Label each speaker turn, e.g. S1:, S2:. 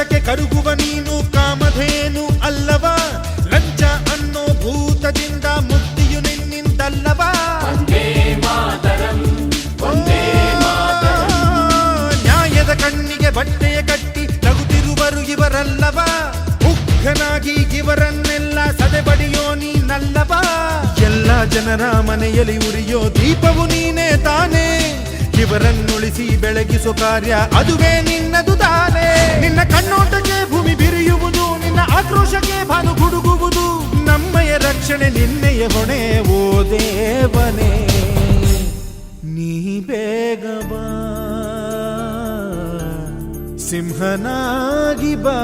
S1: ಕಷ್ಟಕ್ಕೆ ಕರುಗುವ ನೀನು ಕಾಮಧೇನು ಅಲ್ಲವ, ಲಂಚ ಅನ್ನೋ ಭೂತದಿಂದ ಮುಕ್ತಿಯು ನಿನ್ನಿಂದಲ್ಲವ. ನ್ಯಾಯದ ಕಣ್ಣಿಗೆ ಬಟ್ಟೆಯ ಕಟ್ಟಿ ನಗುತ್ತಿರುವರು ಇವರಲ್ಲವ, ಮುಗ್ಧನಾಗಿ ಇವರನ್ನೆಲ್ಲ ಸದೆಬಡಿಯೋ ನೀನಲ್ಲವ. ಎಲ್ಲ ಜನರ ಮನೆಯಲ್ಲಿ ಉರಿಯೋ ದೀಪವು ನೀನೇ ತಾನೇ, ಇವರನ್ನುಳಿಸಿ ಬೆಳಗಿಸೋ ಕಾರ್ಯ ಅದುವೇ ನಿನ್ನದು ತಾನೇ. ನಿನ್ನ ಕಣ್ಣೋಟಕ್ಕೆ ಭೂಮಿ ಬಿರಿಯುವುದು, ನಿನ್ನ ಆಕ್ರೋಶಕ್ಕೆ ಭಾನು ಗುಡುಗುವುದು, ನಮ್ಮಯ ರಕ್ಷಣೆ ನಿನ್ನೆಯ ಹೊಣೆ ಓ ದೇವನೇ. ನೀ ಬೇಗ ಬಾ, ಸಿಂಹನಾಗಿ ಬಾ.